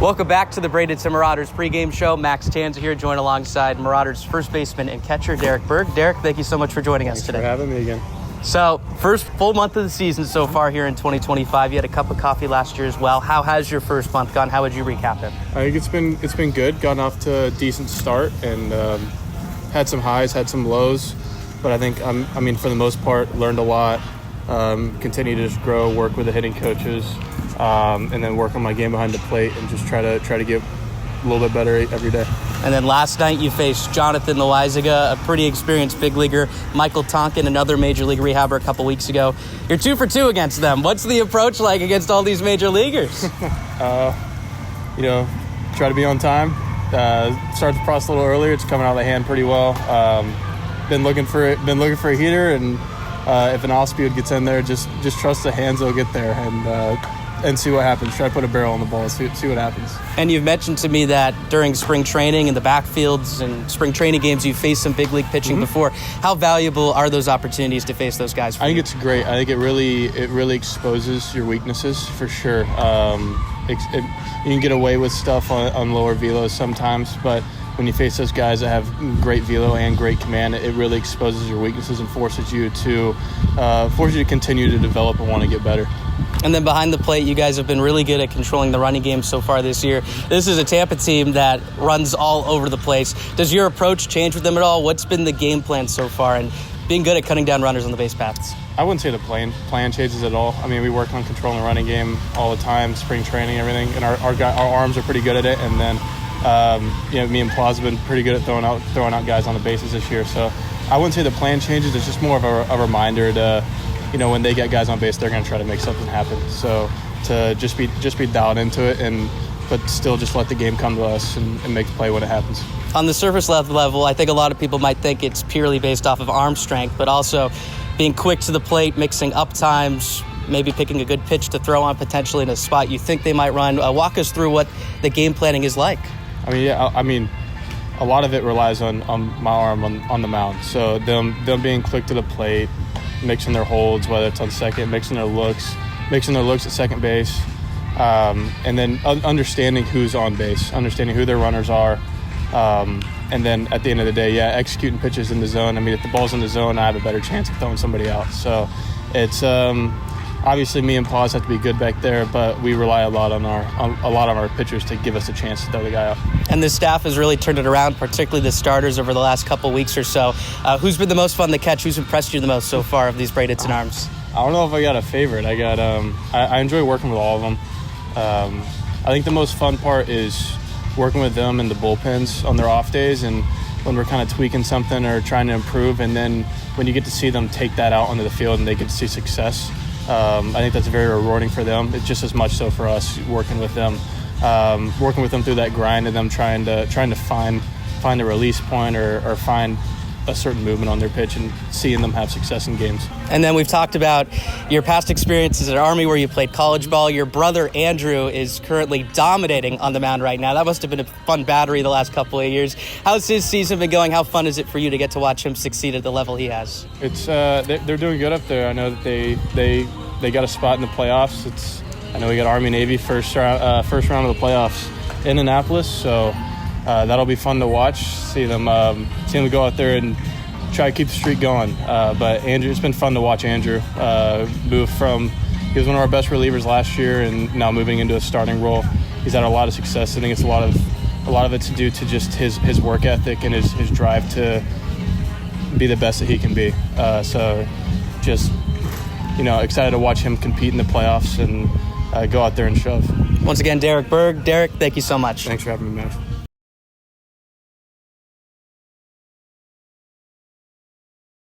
Welcome back to the Bradenton Marauders pregame show. Max Tanzer here, joined alongside Marauders first baseman and catcher Berg. Derek, thank you so much for joining us today. Thanks for having me again. So, first full month of the season so far here in 2025. You had a cup of coffee last year as well. How has your first month gone? How would you recap it? I think it's been good. Gotten off to a decent start and had some highs, had some lows. But I think, for the most part, learned a lot. Continue to just grow, work with the hitting coaches, and then work on my game behind the plate and just try to get a little bit better every day. And then last night you faced Jonathan Loizaga, a pretty experienced big leaguer, Michael Tonkin, another major league rehabber a couple weeks ago. You're 2 for 2 against them. What's the approach like against all these major leaguers? Try to be on time. Start the process a little earlier. It's coming out of the hand pretty well. Been looking for a heater, and if an off-speed gets in there, just trust the hands will get there and see what happens. Try to put a barrel on the ball, see what happens. And you've mentioned to me that during spring training in the backfields and spring training games, you've faced some big league pitching before. How valuable are those opportunities to face those guys? I think it's great. I think it really exposes your weaknesses for sure. You can get away with stuff on lower velos sometimes, but when you face those guys that have great velo and great command, it really exposes your weaknesses and forces you to continue to develop and want to get better. And then behind the plate, you guys have been really good at controlling the running game so far this year. This is a Tampa team that runs all over the place. Does your approach change with them at all? What's been the game plan so far and being good at cutting down runners on the base paths? I wouldn't say the plan changes at all. We work on controlling the running game all the time, spring training, everything, and our arms are pretty good at it. And then me and Plaza have been pretty good at throwing out guys on the bases this year. So I wouldn't say the plan changes. It's just more of a reminder to, when they get guys on base, they're going to try to make something happen. So to just be dialed into it, but still just let the game come to us and make the play when it happens. On the surface level, I think a lot of people might think it's purely based off of arm strength, but also being quick to the plate, mixing up times, maybe picking a good pitch to throw on potentially in a spot you think they might run. Walk us through what the game planning is like. A lot of it relies on my arm on the mound. So them being quick to the plate, mixing their holds, whether it's on second, mixing their looks at second base, and then understanding who's on base, understanding who their runners are, and then at the end of the day, executing pitches in the zone. If the ball's in the zone, I have a better chance of throwing somebody out. So it's obviously me and Paws have to be good back there, but we rely a lot on our pitchers to give us a chance to throw the guy out. And this staff has really turned it around, particularly the starters over the last couple weeks or so. Who's been the most fun to catch? Who's impressed you the most so far of these Bradenton arms? I don't know if I got a favorite. I enjoy working with all of them. I think the most fun part is working with them in the bullpens on their off days and when we're kind of tweaking something or trying to improve, and then when you get to see them take that out onto the field and they get to see success. I think that's very rewarding for them. It's just as much so for us working with them through that grind and them trying to find the release point or find a certain movement on their pitch and seeing them have success in games. And then we've talked about your past experiences at Army where you played college ball. Your brother Andrew is currently dominating on the mound right now. That must have been a fun battery the last couple of years. How's his season been going? How fun is it for you to get to watch him succeed at the level he has? It's they're doing good up there. I know that they got a spot in the playoffs. I know we got Army Navy first round of the playoffs in Annapolis, so that'll be fun to watch. See them go out there and try to keep the streak going. But Andrew, it's been fun to watch Andrew move from. He was one of our best relievers last year, and now moving into a starting role. He's had a lot of success. I think it's a lot of it's due to just his work ethic and his drive to be the best that he can be. So just excited to watch him compete in the playoffs and go out there and shove. Once again, Berg. Derek, thank you so much. Thanks for having me, man.